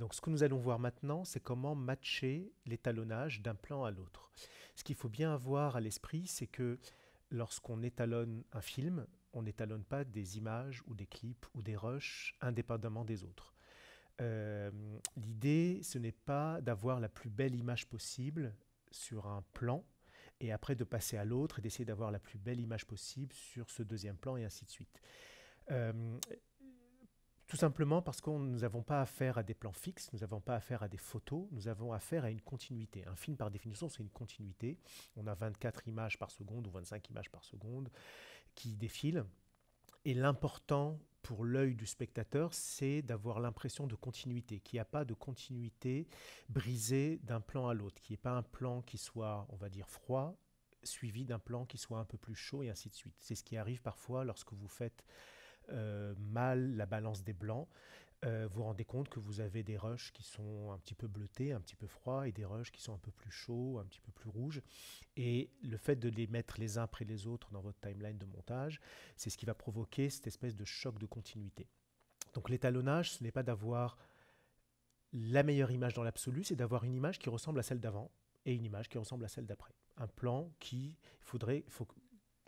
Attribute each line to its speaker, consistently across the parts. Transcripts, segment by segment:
Speaker 1: Donc ce que nous allons voir maintenant, c'est comment matcher l'étalonnage d'un plan à l'autre. Ce qu'il faut bien avoir à l'esprit, c'est que lorsqu'on étalonne un film, on n'étalonne pas des images ou des clips ou des rushs indépendamment des autres. L'idée, ce n'est pas d'avoir la plus belle image possible sur un plan et après de passer à l'autre et d'essayer d'avoir la plus belle image possible sur ce deuxième plan et ainsi de suite. Euh, Tout simplement parce que nous n'avons pas affaire à des plans fixes, nous n'avons pas affaire à des photos, nous avons affaire à une continuité. Un film, par définition, c'est une continuité. On a 24 images par seconde ou 25 images par seconde qui défilent. Et l'important pour l'œil du spectateur, c'est d'avoir l'impression de continuité, qu'il n'y a pas de continuité brisée d'un plan à l'autre, qu'il n'y ait pas un plan qui soit, on va dire, froid, suivi d'un plan qui soit un peu plus chaud et ainsi de suite. C'est ce qui arrive parfois lorsque vous faites mal la balance des blancs. Vous vous rendez compte que vous avez des rushs qui sont un petit peu bleutés, un petit peu froids, et des rushs qui sont un peu plus chauds, un petit peu plus rouges. Et le fait de les mettre les uns après les autres dans votre timeline de montage, c'est ce qui va provoquer cette espèce de choc de continuité. Donc l'étalonnage, ce n'est pas d'avoir la meilleure image dans l'absolu, c'est d'avoir une image qui ressemble à celle d'avant et une image qui ressemble à celle d'après. Un plan faut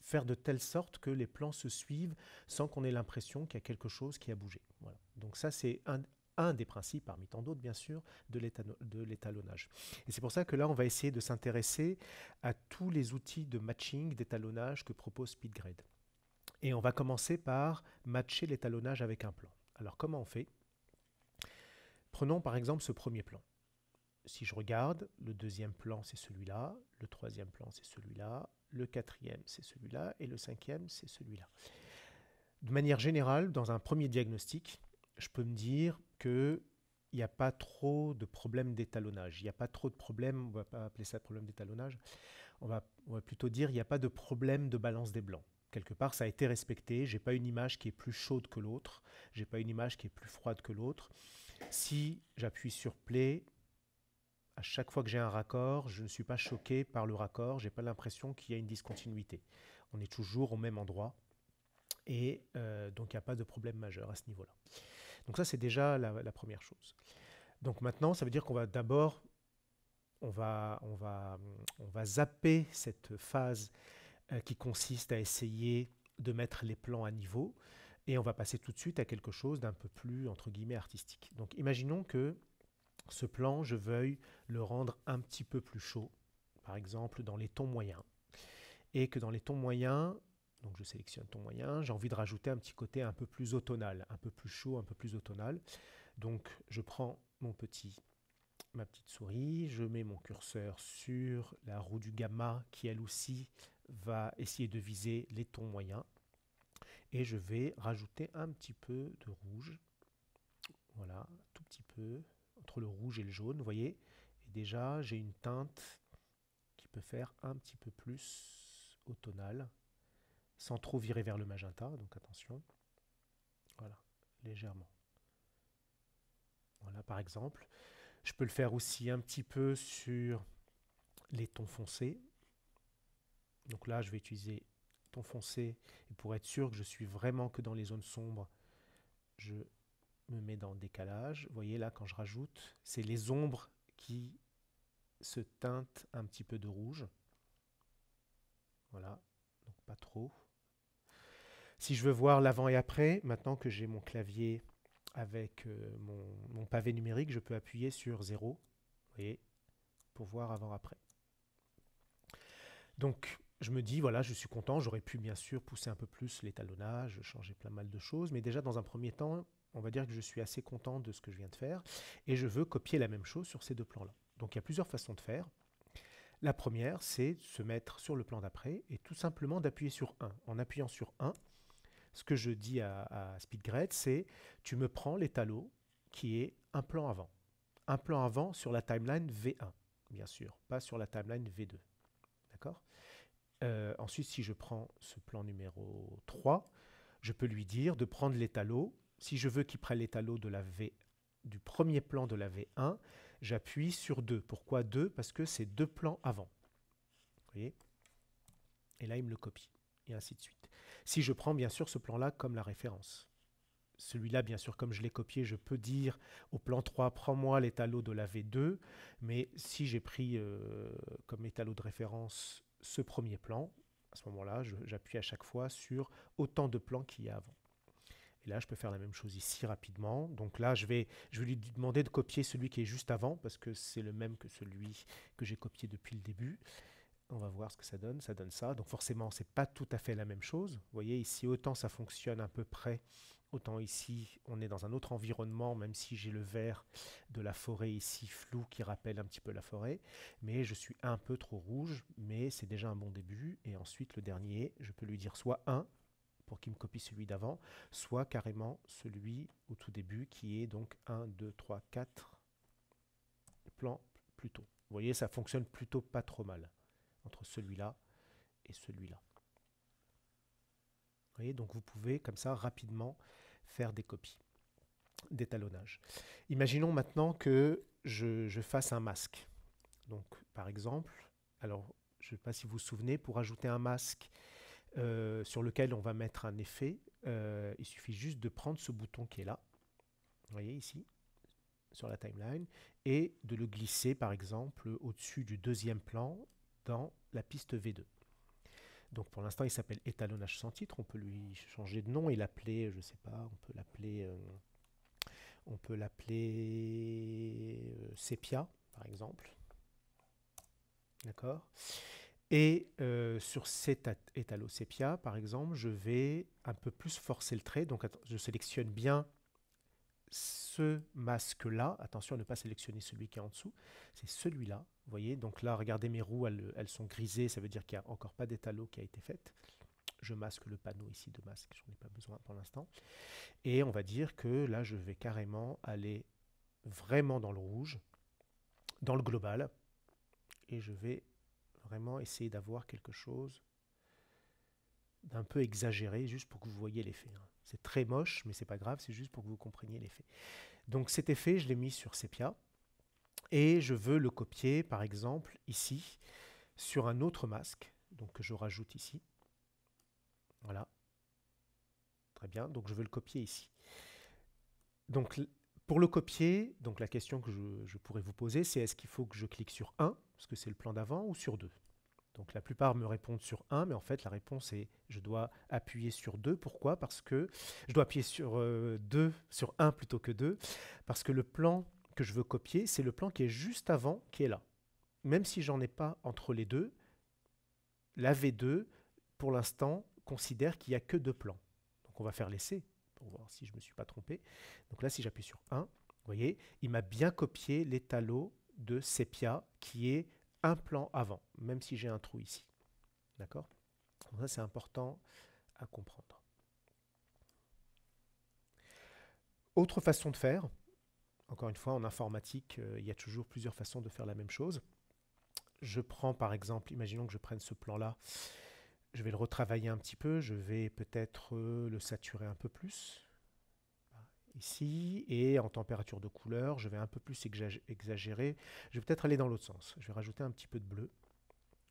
Speaker 1: faire de telle sorte que les plans se suivent sans qu'on ait l'impression qu'il y a quelque chose qui a bougé. Voilà. Donc ça, c'est un des principes, parmi tant d'autres bien sûr, de l'étalonnage. Et c'est pour ça que là, on va essayer de s'intéresser à tous les outils de matching, d'étalonnage que propose SpeedGrade. Et on va commencer par matcher l'étalonnage avec un plan. Alors comment on fait? Prenons par exemple ce premier plan. Si je regarde, le deuxième plan c'est celui-là, le troisième plan c'est celui-là, le quatrième c'est celui-là et le cinquième c'est celui-là. De manière générale, dans un premier diagnostic, je peux me dire qu'il n'y a pas trop de problèmes d'étalonnage. Il n'y a pas trop de problèmes, on ne va pas appeler ça problème d'étalonnage, on va plutôt dire il n'y a pas de problème de balance des blancs. Quelque part, ça a été respecté. J'ai pas une image qui est plus chaude que l'autre. J'ai pas une image qui est plus froide que l'autre. Si j'appuie sur play, à chaque fois que j'ai un raccord, je ne suis pas choqué par le raccord. J'ai pas l'impression qu'il y a une discontinuité. On est toujours au même endroit et donc il n'y a pas de problème majeur à ce niveau-là. Donc ça, c'est déjà la première chose. Donc maintenant, ça veut dire qu'on va d'abord, on va zapper cette phase qui consiste à essayer de mettre les plans à niveau et on va passer tout de suite à quelque chose d'un peu plus, entre guillemets, artistique. Donc imaginons que ce plan, je veuille le rendre un petit peu plus chaud, par exemple dans les tons moyens, et que dans les tons moyens, donc je sélectionne ton moyen, j'ai envie de rajouter un petit côté un peu plus automnal, un peu plus chaud, un peu plus automnal. Donc je prends ma petite souris, je mets mon curseur sur la roue du gamma qui elle aussi va essayer de viser les tons moyens et je vais rajouter un petit peu de rouge, voilà, un tout petit peu, entre le rouge et le jaune, vous voyez, et déjà j'ai une teinte qui peut faire un petit peu plus automnale, sans trop virer vers le magenta, donc attention, voilà, légèrement. Voilà, par exemple. Je peux le faire aussi un petit peu sur les tons foncés. Donc là, je vais utiliser ton foncé, et pour être sûr que je suis vraiment que dans les zones sombres, je me mets dans le décalage. Vous voyez là, quand je rajoute, c'est les ombres qui se teintent un petit peu de rouge. Voilà, donc pas trop. Si je veux voir l'avant et après, maintenant que j'ai mon clavier avec mon pavé numérique, je peux appuyer sur 0, vous voyez, pour voir avant-après. Donc, je me dis, voilà, je suis content, j'aurais pu bien sûr pousser un peu plus l'étalonnage, changer plein mal de choses, mais déjà dans un premier temps, on va dire que je suis assez content de ce que je viens de faire, et je veux copier la même chose sur ces deux plans-là. Donc il y a plusieurs façons de faire. La première, c'est de se mettre sur le plan d'après et tout simplement d'appuyer sur 1. En appuyant sur 1, ce que je dis à SpeedGrade, c'est tu me prends l'étalot qui est un plan avant. Un plan avant sur la timeline V1, bien sûr, pas sur la timeline V2. D'accord? Ensuite, si je prends ce plan numéro 3, je peux lui dire de prendre l'étalot. Si je veux qu'il prenne l'étalot de du premier plan de la V1, j'appuie sur 2. Pourquoi 2? Parce que c'est deux plans avant. Vous voyez? Et là, il me le copie. Et ainsi de suite. Si je prends bien sûr ce plan-là comme la référence. celui-là, bien sûr, comme je l'ai copié, je peux dire au plan 3, prends-moi l'étalot de la V2. Mais si j'ai pris comme étalot de référence ce premier plan, à ce moment-là, j'appuie à chaque fois sur autant de plans qu'il y a avant. Et là, je peux faire la même chose ici rapidement. Donc là, je vais lui demander de copier celui qui est juste avant, parce que c'est le même que celui que j'ai copié depuis le début. On va voir ce que ça donne. Ça donne ça. Donc forcément, c'est pas tout à fait la même chose. Vous voyez, ici, autant ça fonctionne à peu près, autant ici, on est dans un autre environnement, même si j'ai le vert de la forêt ici flou qui rappelle un petit peu la forêt. Mais je suis un peu trop rouge, mais c'est déjà un bon début. Et ensuite, le dernier, je peux lui dire soit 1 pour qu'il me copie celui d'avant, soit carrément celui au tout début qui est donc 1, 2, 3, 4 plans plus tôt. Vous voyez, ça fonctionne plutôt pas trop mal entre celui-là et celui-là. Vous voyez, donc vous pouvez comme ça rapidement faire des copies d'étalonnage. Imaginons maintenant que je fasse un masque. Donc par exemple, alors je ne sais pas si vous vous souvenez, pour ajouter un masque sur lequel on va mettre un effet, il suffit juste de prendre ce bouton qui est là, vous voyez ici, sur la timeline, et de le glisser par exemple au-dessus du deuxième plan dans la piste V2. Donc pour l'instant il s'appelle étalonnage sans titre, on peut lui changer de nom et l'appeler, je ne sais pas, on peut l'appeler Sepia par exemple, d'accord. Et sur cet étalot sépia, par exemple, je vais un peu plus forcer le trait. Donc je sélectionne bien ce masque-là. Attention à ne pas sélectionner celui qui est en dessous. C'est celui-là. Vous voyez, donc là, regardez mes roues, elles sont grisées. Ça veut dire qu'il n'y a encore pas d'étalot qui a été fait. Je masque le panneau ici de masque. J'en ai pas besoin pour l'instant. Et on va dire que là, je vais carrément aller vraiment dans le rouge, dans le global. Et je vais vraiment essayer d'avoir quelque chose d'un peu exagéré, juste pour que vous voyez l'effet. C'est très moche, mais c'est pas grave, c'est juste pour que vous compreniez l'effet. Donc cet effet, je l'ai mis sur Sepia, et je veux le copier, par exemple, ici, sur un autre masque, donc que je rajoute ici. Voilà. Très bien, donc je veux le copier ici. Donc pour le copier, donc la question que je pourrais vous poser, c'est est-ce qu'il faut que je clique sur 1, parce que c'est le plan d'avant, ou sur 2 ? Donc la plupart me répondent sur 1, mais en fait la réponse est je dois appuyer sur 2. Pourquoi? Parce que je dois appuyer sur 2, sur 1 plutôt que 2, parce que le plan que je veux copier, c'est le plan qui est juste avant, qui est là. Même si j'en ai pas entre les deux, la V2, pour l'instant, considère qu'il n'y a que 2 plans. Donc on va faire l'essai pour voir si je ne me suis pas trompé. Donc là, si j'appuie sur 1, vous voyez, il m'a bien copié l'étalot de Sepia qui est un plan avant, même si j'ai un trou ici. D'accord? Donc ça, c'est important à comprendre. Autre façon de faire, encore une fois, en informatique, il y a toujours plusieurs façons de faire la même chose. Je prends par exemple, imaginons que je prenne ce plan-là, je vais le retravailler un petit peu, je vais peut-être le saturer un peu plus, ici, et en température de couleur, je vais un peu plus exagérer. Je vais peut-être aller dans l'autre sens. Je vais rajouter un petit peu de bleu.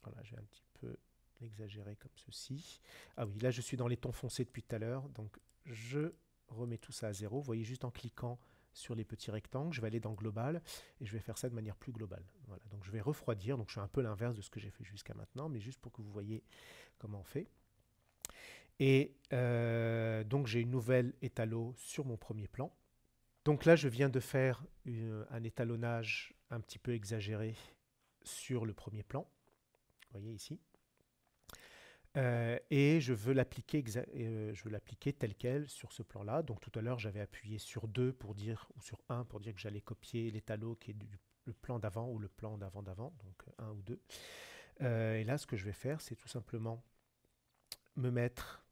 Speaker 1: Voilà, je vais un petit peu l'exagérer comme ceci. Ah oui, là je suis dans les tons foncés depuis tout à l'heure, donc je remets tout ça à 0. Vous voyez, juste en cliquant sur les petits rectangles, je vais aller dans Global, et je vais faire ça de manière plus globale. Voilà, donc je vais refroidir, donc je fais un peu l'inverse de ce que j'ai fait jusqu'à maintenant, mais juste pour que vous voyez comment on fait. Et donc j'ai une nouvelle étalot sur mon premier plan. Donc là, je viens de faire un étalonnage un petit peu exagéré sur le premier plan. Vous voyez ici. Et je veux l'appliquer tel quel sur ce plan-là. Donc tout à l'heure, j'avais appuyé sur 2 pour dire, ou sur 1 pour dire que j'allais copier l'étalot qui est le plan d'avant ou le plan d'avant d'avant, donc 1 ou 2. Et là, ce que je vais faire, c'est tout simplement mettre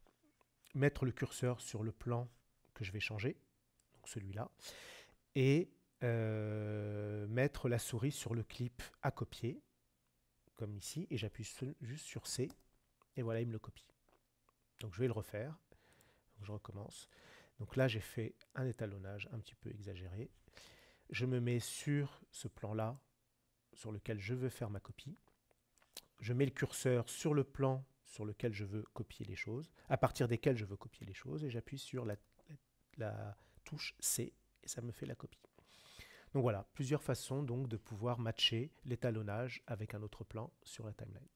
Speaker 1: le curseur sur le plan que je vais changer, donc celui-là, et mettre la souris sur le clip à copier, comme ici, et j'appuie juste sur C, et voilà, il me le copie. Donc je vais le refaire, donc je recommence. Donc là, j'ai fait un étalonnage un petit peu exagéré. Je me mets sur ce plan-là, sur lequel je veux faire ma copie. Je mets le curseur sur le plan sur lequel je veux copier les choses, à partir desquels je veux copier les choses, et j'appuie sur la la touche C et ça me fait la copie. Donc voilà, plusieurs façons donc de pouvoir matcher l'étalonnage avec un autre plan sur la timeline.